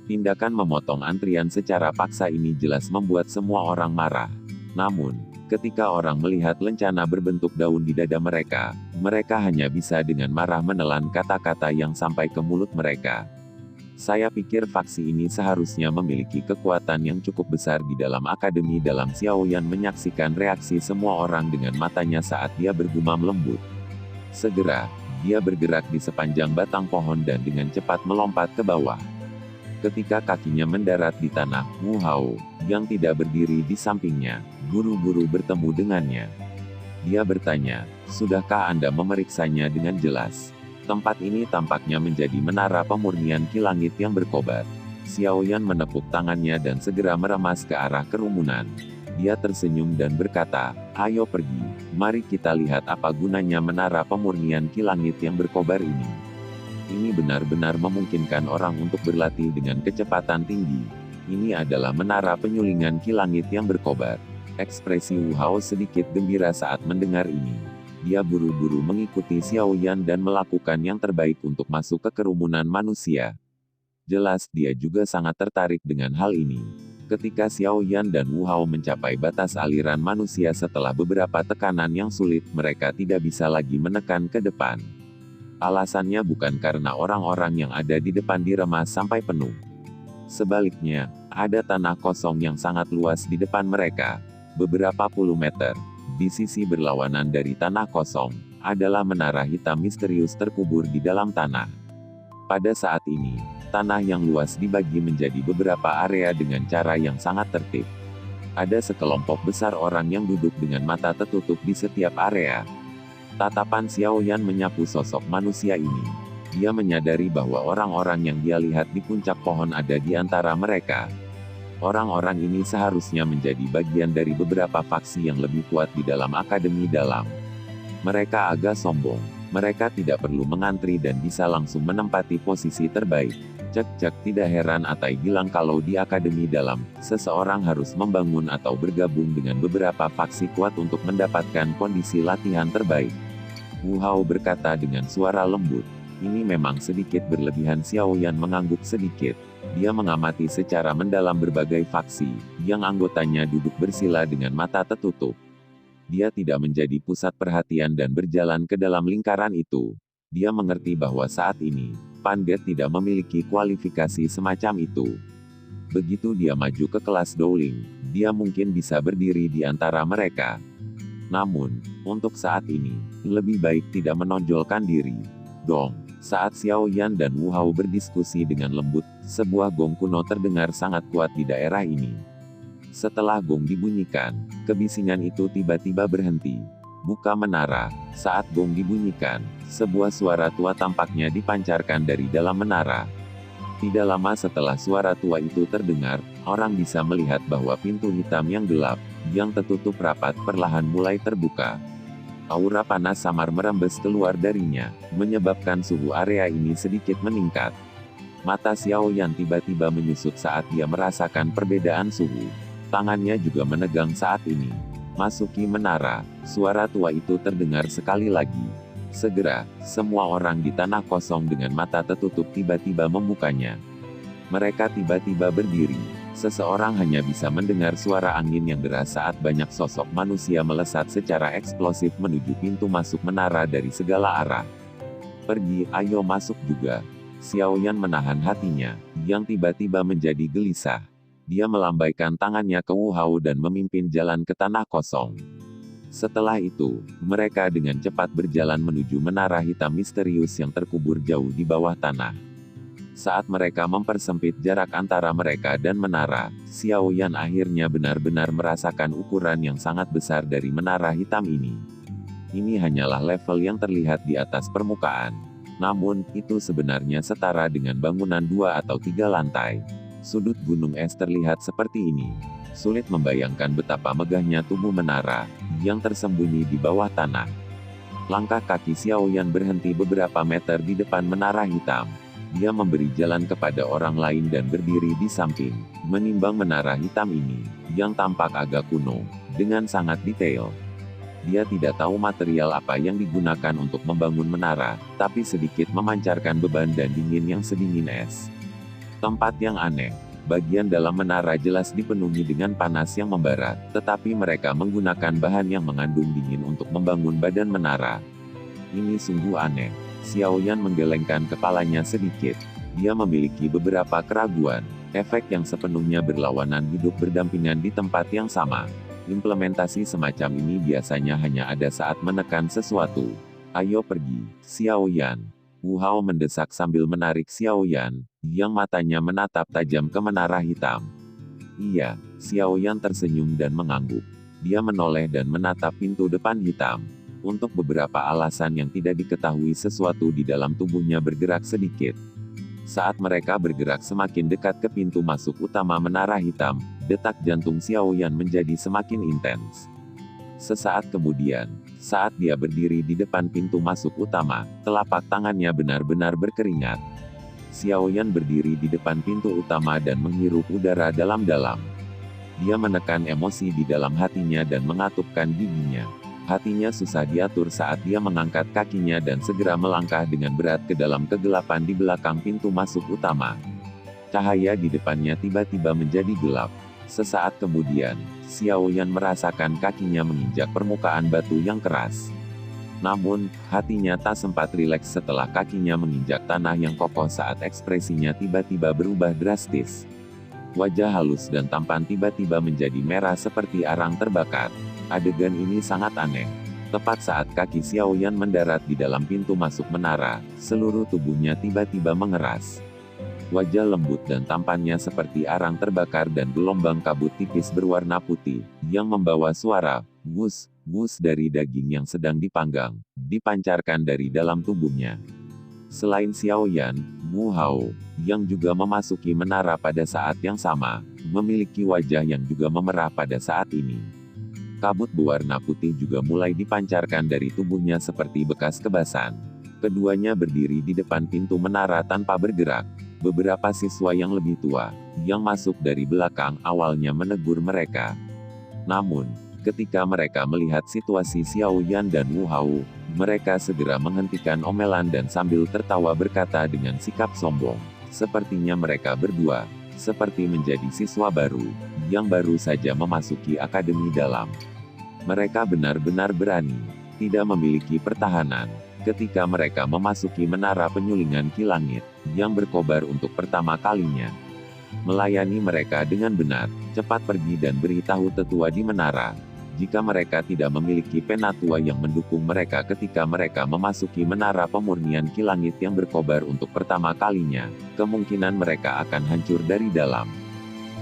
Tindakan memotong antrian secara paksa ini jelas membuat semua orang marah. Namun, ketika orang melihat lencana berbentuk daun di dada mereka, mereka hanya bisa dengan marah menelan kata-kata yang sampai ke mulut mereka. Saya pikir faksi ini seharusnya memiliki kekuatan yang cukup besar di dalam akademi dalam. Xiao Yan menyaksikan reaksi semua orang dengan matanya saat dia bergumam lembut. Segera, dia bergerak di sepanjang batang pohon dan dengan cepat melompat ke bawah. Ketika kakinya mendarat di tanah, Wu Hao, yang tidak berdiri di sampingnya, buru-buru bertemu dengannya. Dia bertanya, "Sudahkah Anda memeriksanya dengan jelas? Tempat ini tampaknya menjadi menara pemurnian ki langit yang berkobar." Xiao Yan menepuk tangannya dan segera meremas ke arah kerumunan. Dia tersenyum dan berkata, "Ayo pergi, mari kita lihat apa gunanya menara pemurnian ki langit yang berkobar ini. Ini benar-benar memungkinkan orang untuk berlatih dengan kecepatan tinggi. Ini adalah menara penyulingan ki langit yang berkobar." Ekspresi Wu Hao sedikit gembira saat mendengar ini. Dia buru-buru mengikuti Xiao Yan dan melakukan yang terbaik untuk masuk ke kerumunan manusia. Jelas dia juga sangat tertarik dengan hal ini. Ketika Xiao Yan dan Wu Hao mencapai batas aliran manusia setelah beberapa tekanan yang sulit, mereka tidak bisa lagi menekan ke depan. Alasannya bukan karena orang-orang yang ada di depan diremas sampai penuh. Sebaliknya, ada tanah kosong yang sangat luas di depan mereka. Beberapa puluh meter. Di sisi berlawanan dari tanah kosong, adalah menara hitam misterius terkubur di dalam tanah. Pada saat ini, tanah yang luas dibagi menjadi beberapa area dengan cara yang sangat tertib. Ada sekelompok besar orang yang duduk dengan mata tertutup di setiap area. Tatapan Xiao Yan menyapu sosok manusia ini. Dia menyadari bahwa orang-orang yang dia lihat di puncak pohon ada di antara mereka. Orang-orang ini seharusnya menjadi bagian dari beberapa faksi yang lebih kuat di dalam Akademi Dalam. Mereka agak sombong. Mereka tidak perlu mengantri dan bisa langsung menempati posisi terbaik. Cek-cek, tidak heran Atai bilang kalau di Akademi Dalam, seseorang harus membangun atau bergabung dengan beberapa faksi kuat untuk mendapatkan kondisi latihan terbaik. Wu Hao berkata dengan suara lembut. Ini memang sedikit berlebihan. Xiao Yan mengangguk sedikit. Dia mengamati secara mendalam berbagai faksi, yang anggotanya duduk bersila dengan mata tertutup. Dia tidak menjadi pusat perhatian dan berjalan ke dalam lingkaran itu. Dia mengerti bahwa saat ini, Panget tidak memiliki kualifikasi semacam itu. Begitu dia maju ke kelas Dowling, dia mungkin bisa berdiri di antara mereka. Namun, untuk saat ini, lebih baik tidak menonjolkan diri. Dong, saat Xiao Yan dan Wu Hao berdiskusi dengan lembut, sebuah gong kuno terdengar sangat kuat di daerah ini. Setelah gong dibunyikan, kebisingan itu tiba-tiba berhenti. Buka menara. Saat gong dibunyikan, sebuah suara tua tampaknya dipancarkan dari dalam menara. Tidak lama setelah suara tua itu terdengar, orang bisa melihat bahwa pintu hitam yang gelap, yang tertutup rapat perlahan mulai terbuka. Aura panas samar merembes keluar darinya, menyebabkan suhu area ini sedikit meningkat. Mata Xiao Yan tiba-tiba menyusut saat dia merasakan perbedaan suhu. Tangannya juga menegang saat ini. Masuki menara, suara tua itu terdengar sekali lagi. Segera, semua orang di tanah kosong dengan mata tertutup tiba-tiba membukanya. Mereka tiba-tiba berdiri. Seseorang hanya bisa mendengar suara angin yang deras saat banyak sosok manusia melesat secara eksplosif menuju pintu masuk menara dari segala arah. "Pergi, ayo masuk juga." Xiao Yan menahan hatinya, yang tiba-tiba menjadi gelisah. Dia melambaikan tangannya ke Wu Hao dan memimpin jalan ke tanah kosong. Setelah itu, mereka dengan cepat berjalan menuju menara hitam misterius yang terkubur jauh di bawah tanah. Saat mereka mempersempit jarak antara mereka dan menara, Xiao Yan akhirnya benar-benar merasakan ukuran yang sangat besar dari menara hitam ini. Ini hanyalah level yang terlihat di atas permukaan. Namun, itu sebenarnya setara dengan bangunan 2 atau 3 lantai. Sudut gunung es terlihat seperti ini. Sulit membayangkan betapa megahnya tubuh menara, yang tersembunyi di bawah tanah. Langkah kaki Xiao Yan berhenti beberapa meter di depan menara hitam. Dia memberi jalan kepada orang lain dan berdiri di samping, menimbang menara hitam ini, yang tampak agak kuno, dengan sangat detail. Dia tidak tahu material apa yang digunakan untuk membangun menara, tapi sedikit memancarkan beban dan dingin yang sedingin es. Tempat yang aneh. Bagian dalam menara jelas dipenuhi dengan panas yang membara, tetapi mereka menggunakan bahan yang mengandung dingin untuk membangun badan menara. Ini sungguh aneh. Xiao Yan menggelengkan kepalanya sedikit. Dia memiliki beberapa keraguan. Efek yang sepenuhnya berlawanan hidup berdampingan di tempat yang sama. Implementasi semacam ini biasanya hanya ada saat menekan sesuatu. "Ayo pergi, Xiao Yan." Wu Hao mendesak sambil menarik Xiao Yan, yang matanya menatap tajam ke menara hitam. "Iya." Xiao Yan tersenyum dan mengangguk. Dia menoleh dan menatap pintu depan hitam. Untuk beberapa alasan yang tidak diketahui, sesuatu di dalam tubuhnya bergerak sedikit. Saat mereka bergerak semakin dekat ke pintu masuk utama menara hitam, detak jantung Xiaoyan menjadi semakin intens. Sesaat kemudian, saat dia berdiri di depan pintu masuk utama, telapak tangannya benar-benar berkeringat. Xiaoyan berdiri di depan pintu utama dan menghirup udara dalam-dalam. Dia menekan emosi di dalam hatinya dan mengatupkan giginya. Hatinya susah diatur saat dia mengangkat kakinya dan segera melangkah dengan berat ke dalam kegelapan di belakang pintu masuk utama. Cahaya di depannya tiba-tiba menjadi gelap. Sesaat kemudian, Xiaoyan merasakan kakinya menginjak permukaan batu yang keras. Namun, hatinya tak sempat rileks setelah kakinya menginjak tanah yang kokoh saat ekspresinya tiba-tiba berubah drastis. Wajah halus dan tampan tiba-tiba menjadi merah seperti arang terbakar. Adegan ini sangat aneh. Tepat saat kaki Xiaoyan mendarat di dalam pintu masuk menara, seluruh tubuhnya tiba-tiba mengeras. Wajah lembut dan tampannya seperti arang terbakar dan gelombang kabut tipis berwarna putih, yang membawa suara, wus, wus dari daging yang sedang dipanggang, dipancarkan dari dalam tubuhnya. Selain Xiaoyan, Wu Hao, yang juga memasuki menara pada saat yang sama, memiliki wajah yang juga memerah pada saat ini. Kabut berwarna putih juga mulai dipancarkan dari tubuhnya seperti bekas kebasan. Keduanya berdiri di depan pintu menara tanpa bergerak. Beberapa siswa yang lebih tua, yang masuk dari belakang awalnya menegur mereka. Namun, ketika mereka melihat situasi Xiaoyan dan Wu Hao, mereka segera menghentikan omelan dan sambil tertawa berkata dengan sikap sombong. Sepertinya mereka berdua, seperti menjadi siswa baru, yang baru saja memasuki akademi dalam. Mereka benar-benar berani, tidak memiliki pertahanan. Ketika mereka memasuki menara penyulingan Ki Langit, yang berkobar untuk pertama kalinya. Melayani mereka dengan benar, cepat pergi dan beritahu tetua di menara. Jika mereka tidak memiliki penatua yang mendukung mereka ketika mereka memasuki menara pemurnian Ki Langit yang berkobar untuk pertama kalinya, kemungkinan mereka akan hancur dari dalam.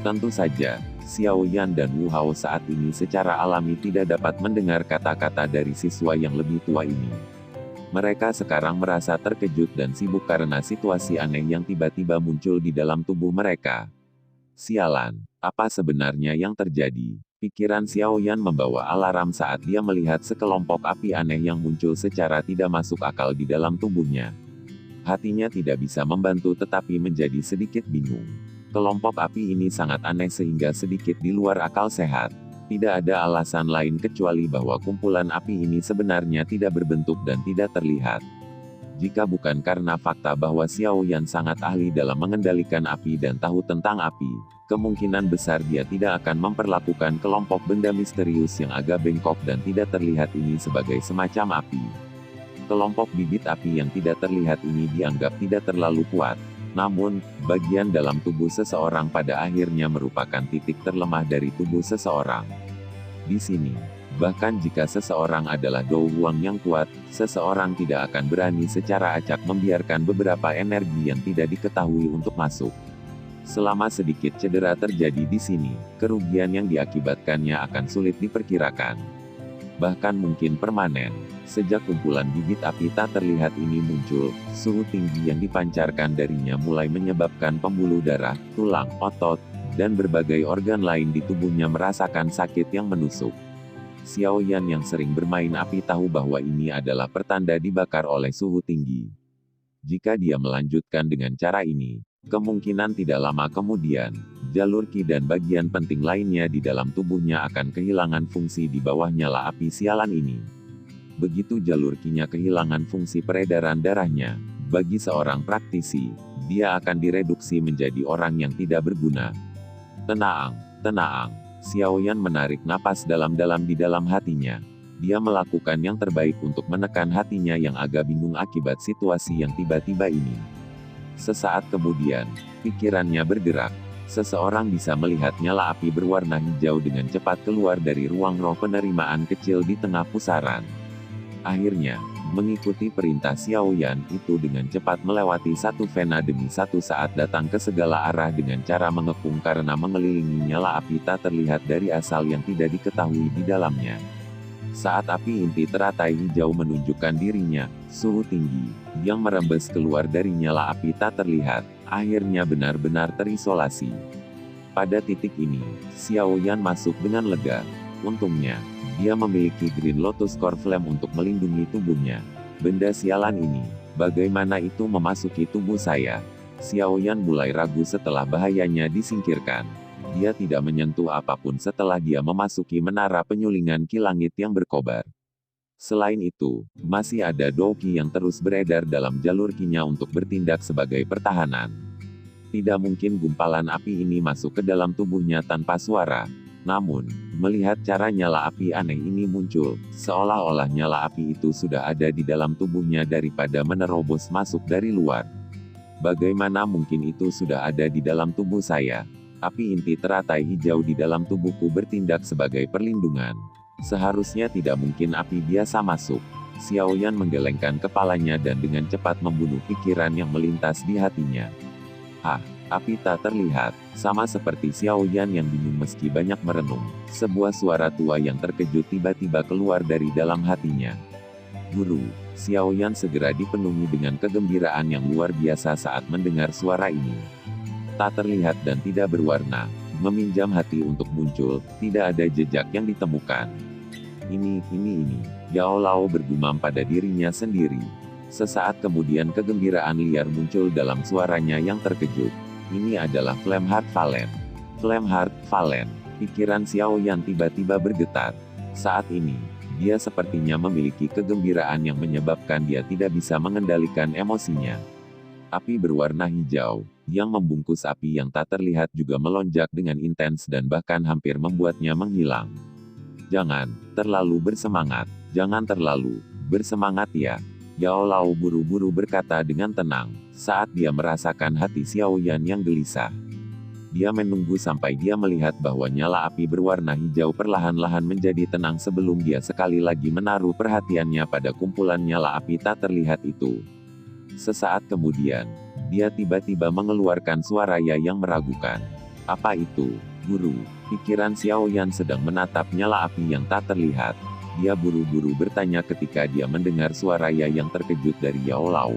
Tentu saja, Xiaoyan dan Wu Hao saat ini secara alami tidak dapat mendengar kata-kata dari siswa yang lebih tua ini. Mereka sekarang merasa terkejut dan sibuk karena situasi aneh yang tiba-tiba muncul di dalam tubuh mereka. Sialan, apa sebenarnya yang terjadi? Pikiran Xiaoyan membawa alarm saat dia melihat sekelompok api aneh yang muncul secara tidak masuk akal di dalam tubuhnya. Hatinya tidak bisa membantu tetapi menjadi sedikit bingung. Kelompok api ini sangat aneh sehingga sedikit di luar akal sehat. Tidak ada alasan lain kecuali bahwa kumpulan api ini sebenarnya tidak berbentuk dan tidak terlihat. Jika bukan karena fakta bahwa Xiaoyan sangat ahli dalam mengendalikan api dan tahu tentang api, kemungkinan besar dia tidak akan memperlakukan kelompok benda misterius yang agak bengkok dan tidak terlihat ini sebagai semacam api. Kelompok bibit api yang tidak terlihat ini dianggap tidak terlalu kuat. Namun, bagian dalam tubuh seseorang pada akhirnya merupakan titik terlemah dari tubuh seseorang. Di sini, bahkan jika seseorang adalah Dou Huang yang kuat, seseorang tidak akan berani secara acak membiarkan beberapa energi yang tidak diketahui untuk masuk. Selama sedikit cedera terjadi di sini, kerugian yang diakibatkannya akan sulit diperkirakan. Bahkan mungkin permanen. Sejak kumpulan bibit api tak terlihat ini muncul, suhu tinggi yang dipancarkan darinya mulai menyebabkan pembuluh darah, tulang, otot, dan berbagai organ lain di tubuhnya merasakan sakit yang menusuk. Xiaoyan yang sering bermain api tahu bahwa ini adalah pertanda dibakar oleh suhu tinggi. Jika dia melanjutkan dengan cara ini, kemungkinan tidak lama kemudian, jalur Qi dan bagian penting lainnya di dalam tubuhnya akan kehilangan fungsi di bawah nyala api sialan ini. Begitu jalur Qi-nya kehilangan fungsi peredaran darahnya, bagi seorang praktisi, dia akan direduksi menjadi orang yang tidak berguna. Tenang, tenang. Xiaoyan menarik napas dalam-dalam di dalam hatinya. Dia melakukan yang terbaik untuk menekan hatinya yang agak bingung akibat situasi yang tiba-tiba ini. Sesaat kemudian, pikirannya bergerak. Seseorang bisa melihat nyala api berwarna hijau dengan cepat keluar dari ruang roh penerimaan kecil di tengah pusaran. Akhirnya, mengikuti perintah Xiaoyan itu dengan cepat melewati satu vena demi satu saat datang ke segala arah dengan cara mengepung karena mengelilingi nyala api tak terlihat dari asal yang tidak diketahui di dalamnya. Saat api inti teratai hijau menunjukkan dirinya, suhu tinggi, yang merembes keluar dari nyala api tak terlihat, akhirnya benar-benar terisolasi. Pada titik ini, Xiao Yan masuk dengan lega. Untungnya, dia memiliki Green Lotus Core Flame untuk melindungi tubuhnya. Benda sialan ini, bagaimana itu memasuki tubuh saya? Xiao Yan mulai ragu setelah bahayanya disingkirkan. Dia tidak menyentuh apapun setelah dia memasuki menara penyulingan ki langit yang berkobar. Selain itu, masih ada Douki yang terus beredar dalam jalur kinya untuk bertindak sebagai pertahanan. Tidak mungkin gumpalan api ini masuk ke dalam tubuhnya tanpa suara. Namun, melihat cara nyala api aneh ini muncul, seolah-olah nyala api itu sudah ada di dalam tubuhnya daripada menerobos masuk dari luar. Bagaimana mungkin itu sudah ada di dalam tubuh saya? Api inti teratai hijau di dalam tubuhku bertindak sebagai perlindungan. Seharusnya tidak mungkin api biasa masuk. Xiao Yan menggelengkan kepalanya dan dengan cepat membunuh pikiran yang melintas di hatinya. Api tak terlihat, sama seperti Xiao Yan yang bingung meski banyak merenung. Sebuah suara tua yang terkejut tiba-tiba keluar dari dalam hatinya. Guru, Xiao Yan segera dipenuhi dengan kegembiraan yang luar biasa saat mendengar suara ini. Tak terlihat dan tidak berwarna, meminjam hati untuk muncul, tidak ada jejak yang ditemukan. Ini, Yao Lao bergumam pada dirinya sendiri. Sesaat kemudian kegembiraan liar muncul dalam suaranya yang terkejut. Ini adalah Flame Heart Valen. Flame Heart Valen. Pikiran Xiao Yan tiba-tiba bergetar. Saat ini, dia sepertinya memiliki kegembiraan yang menyebabkan dia tidak bisa mengendalikan emosinya. Api berwarna hijau, yang membungkus api yang tak terlihat juga melonjak dengan intens dan bahkan hampir membuatnya menghilang. Jangan terlalu bersemangat, jangan terlalu bersemangat ya. Yao Lao buru-buru berkata dengan tenang, saat dia merasakan hati Xiao Yan yang gelisah. Dia menunggu sampai dia melihat bahwa nyala api berwarna hijau perlahan-lahan menjadi tenang sebelum dia sekali lagi menaruh perhatiannya pada kumpulan nyala api tak terlihat itu. Sesaat kemudian, dia tiba-tiba mengeluarkan suara yang meragukan. Apa itu, Guru? Pikiran Xiao Yan sedang menatap nyala api yang tak terlihat. Dia buru-buru bertanya ketika dia mendengar suara yang terkejut dari Yao Lao.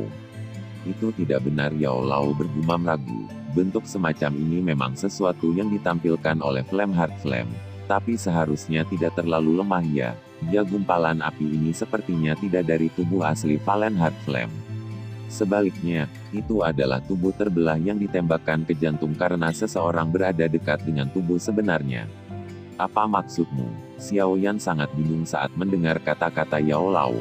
Itu tidak benar, Yao Lao bergumam ragu. Bentuk semacam ini memang sesuatu yang ditampilkan oleh Flame Heart Flame. Tapi seharusnya tidak terlalu lemah ya. Ya, gumpalan api ini sepertinya tidak dari tubuh asli Valen Heart Flame. Sebaliknya, itu adalah tubuh terbelah yang ditembakkan ke jantung karena seseorang berada dekat dengan tubuh sebenarnya. Apa maksudmu? Xiao Yan sangat bingung saat mendengar kata-kata Yao Lao.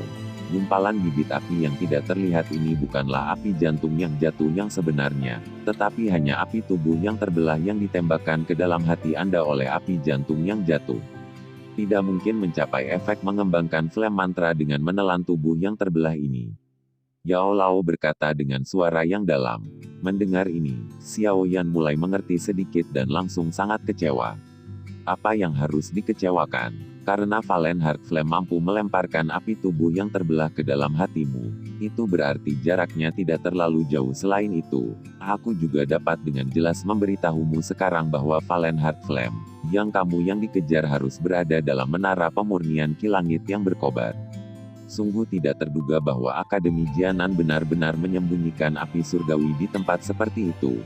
Gumpalan bibit api yang tidak terlihat ini bukanlah api jantung yang jatuh yang sebenarnya, tetapi hanya api tubuh yang terbelah yang ditembakkan ke dalam hati Anda oleh api jantung yang jatuh. Tidak mungkin mencapai efek mengembangkan flame mantra dengan menelan tubuh yang terbelah ini. Yao Lao berkata dengan suara yang dalam. Mendengar ini, Xiao Yan mulai mengerti sedikit dan langsung sangat kecewa. Apa yang harus dikecewakan? Karena Valen Heart Flame mampu melemparkan api tubuh yang terbelah ke dalam hatimu. Itu berarti jaraknya tidak terlalu jauh. Selain itu, aku juga dapat dengan jelas memberitahumu sekarang bahwa Valen Heart Flame, yang kamu yang dikejar harus berada dalam menara pemurnian ki langit yang berkobar. Sungguh tidak terduga bahwa Akademi Jianan benar-benar menyembunyikan api surgawi di tempat seperti itu.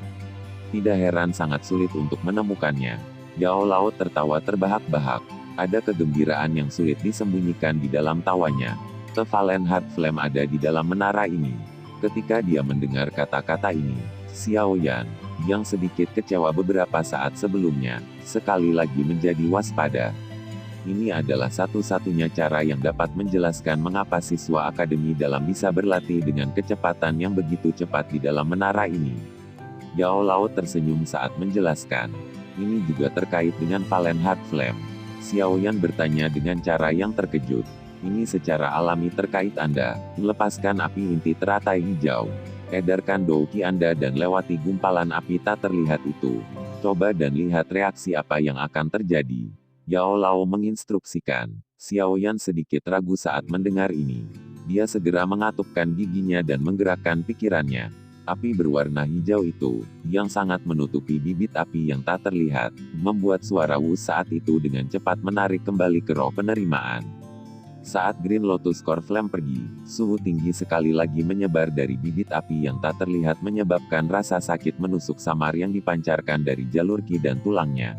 Tidak heran sangat sulit untuk menemukannya. Yao Lao tertawa terbahak-bahak. Ada kegembiraan yang sulit disembunyikan di dalam tawanya. The Valen Heart Flame ada di dalam menara ini. Ketika dia mendengar kata-kata ini, Xiao Yan, yang sedikit kecewa beberapa saat sebelumnya, sekali lagi menjadi waspada. Ini adalah satu-satunya cara yang dapat menjelaskan mengapa siswa akademi dalam bisa berlatih dengan kecepatan yang begitu cepat di dalam menara ini. Yao Lao tersenyum saat menjelaskan. Ini juga terkait dengan Valen Heart Flame. Xiao Yan bertanya dengan cara yang terkejut. Ini secara alami terkait Anda. Lepaskan api inti teratai hijau. Edarkan douki Anda dan lewati gumpalan api tak terlihat itu. Coba dan lihat reaksi apa yang akan terjadi. Yao Lao menginstruksikan. Xiao Yan sedikit ragu saat mendengar ini. Dia segera mengatupkan giginya dan menggerakkan pikirannya. Api berwarna hijau itu, yang sangat menutupi bibit api yang tak terlihat, membuat suara Wu saat itu dengan cepat menarik kembali ke roh penerimaan. Saat Green Lotus Core Flame pergi, suhu tinggi sekali lagi menyebar dari bibit api yang tak terlihat menyebabkan rasa sakit menusuk samar yang dipancarkan dari jalur ki dan tulangnya.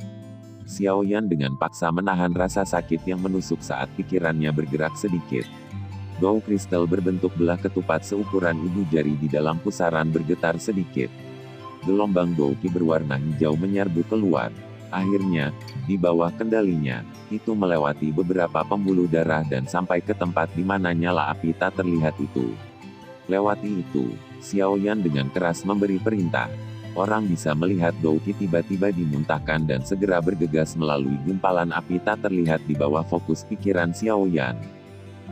Xiao Yan dengan paksa menahan rasa sakit yang menusuk saat pikirannya bergerak sedikit. Gou kristal berbentuk belah ketupat seukuran ibu jari di dalam pusaran bergetar sedikit. Gelombang Gou Qi berwarna hijau menyerbu keluar. Akhirnya, di bawah kendalinya, itu melewati beberapa pembuluh darah dan sampai ke tempat di mana nyala api tak terlihat itu. Lewati itu, Xiao Yan dengan keras memberi perintah. Orang bisa melihat Gou Qi tiba-tiba dimuntahkan dan segera bergegas melalui gumpalan api tak terlihat di bawah fokus pikiran Xiao Yan.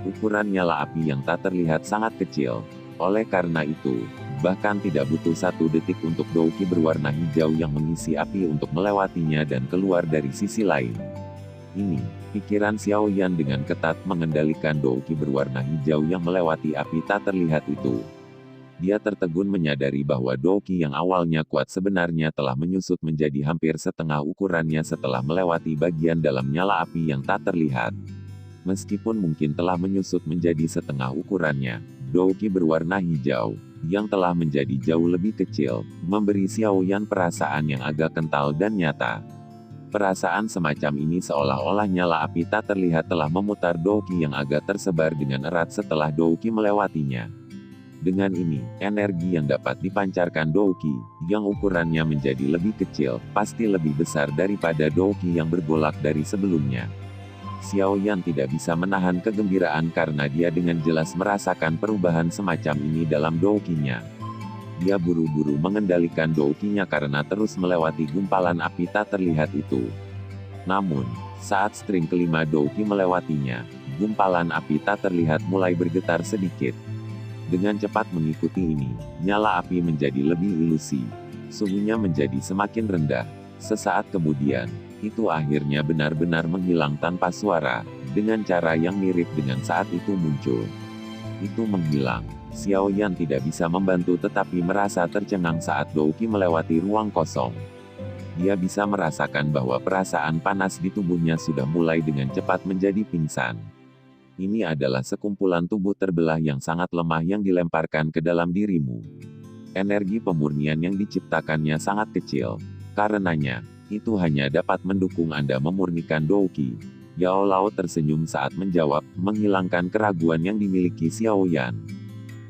Ukuran nyala api yang tak terlihat sangat kecil. Oleh karena itu, bahkan tidak butuh 1 detik untuk Gou Qi berwarna hijau yang mengisi api untuk melewatinya dan keluar dari sisi lain. Ini, pikiran Xiao Yan dengan ketat mengendalikan Gou Qi berwarna hijau yang melewati api tak terlihat itu. Dia tertegun menyadari bahwa Gou Qi yang awalnya kuat sebenarnya telah menyusut menjadi hampir setengah ukurannya setelah melewati bagian dalam nyala api yang tak terlihat. Meskipun mungkin telah menyusut menjadi setengah ukurannya, Gou Qi berwarna hijau, yang telah menjadi jauh lebih kecil, memberi Xiao Yan perasaan yang agak kental dan nyata. Perasaan semacam ini seolah-olah nyala api tak terlihat telah memutar Gou Qi yang agak tersebar dengan erat setelah Gou Qi melewatinya. Dengan ini, energi yang dapat dipancarkan Gou Qi, yang ukurannya menjadi lebih kecil, pasti lebih besar daripada Gou Qi yang bergolak dari sebelumnya. Xiao Yan tidak bisa menahan kegembiraan karena dia dengan jelas merasakan perubahan semacam ini dalam Gou Qi-nya. Dia buru-buru mengendalikan Gou Qi-nya karena terus melewati gumpalan api tak terlihat itu. Namun, saat string kelima Gou Qi melewatinya, gumpalan api tak terlihat mulai bergetar sedikit. Dengan cepat mengikuti ini, nyala api menjadi lebih ilusi. Suhunya menjadi semakin rendah. Sesaat kemudian, itu akhirnya benar-benar menghilang tanpa suara, dengan cara yang mirip dengan saat itu muncul. Itu menghilang. Xiao Yan tidak bisa membantu tetapi merasa tercengang saat Gou Qi melewati ruang kosong. Dia bisa merasakan bahwa perasaan panas di tubuhnya sudah mulai dengan cepat menjadi pingsan. Ini adalah sekumpulan tubuh terbelah yang sangat lemah yang dilemparkan ke dalam dirimu. Energi pemurnian yang diciptakannya sangat kecil. Karenanya, itu hanya dapat mendukung Anda memurnikan Gou Qi. Yao Lao tersenyum saat menjawab, menghilangkan keraguan yang dimiliki Xiao Yan.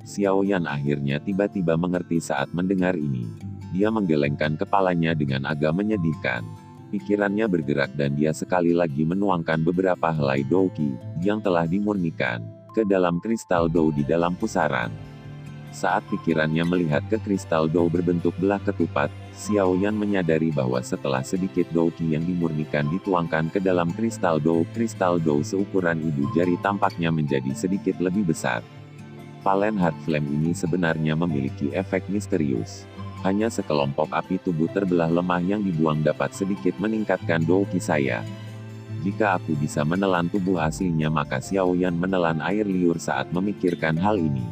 Xiao Yan akhirnya tiba-tiba mengerti saat mendengar ini. Dia menggelengkan kepalanya dengan agak menyedihkan. Pikirannya bergerak dan dia sekali lagi menuangkan beberapa helai Gou Qi, yang telah dimurnikan, ke dalam kristal Gou di dalam pusaran. Saat pikirannya melihat ke kristal Gou berbentuk belah ketupat, Xiao Yan menyadari bahwa setelah sedikit Gou Qi yang dimurnikan dituangkan ke dalam kristal Gou seukuran ibu jari tampaknya menjadi sedikit lebih besar. Valen Heart Flame ini sebenarnya memiliki efek misterius. Hanya sekelompok api tubuh terbelah lemah yang dibuang dapat sedikit meningkatkan Gou Qi saya. Jika aku bisa menelan tubuh aslinya maka Xiao Yan menelan air liur saat memikirkan hal ini.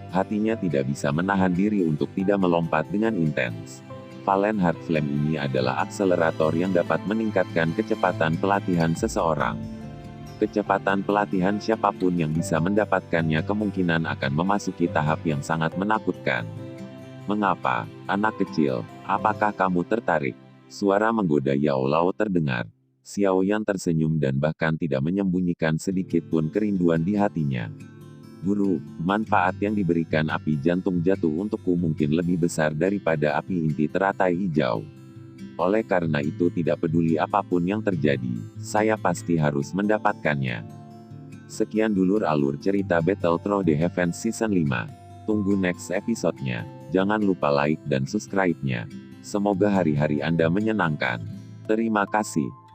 Hatinya tidak bisa menahan diri untuk tidak melompat dengan intens. Valen Heart Flame ini adalah akselerator yang dapat meningkatkan kecepatan pelatihan seseorang. Kecepatan pelatihan siapapun yang bisa mendapatkannya kemungkinan akan memasuki tahap yang sangat menakutkan. Mengapa, anak kecil, apakah kamu tertarik? Suara menggoda Yao Lao terdengar. Xiao Yan tersenyum dan bahkan tidak menyembunyikan sedikit pun kerinduan di hatinya. Guru, manfaat yang diberikan api jantung jatuh untukku mungkin lebih besar daripada api inti teratai hijau. Oleh karena itu tidak peduli apapun yang terjadi, saya pasti harus mendapatkannya. Sekian dulur alur cerita Battle Through the Heavens Season 5. Tunggu next episode-nya. Jangan lupa like dan subscribe-nya. Semoga hari-hari Anda menyenangkan. Terima kasih.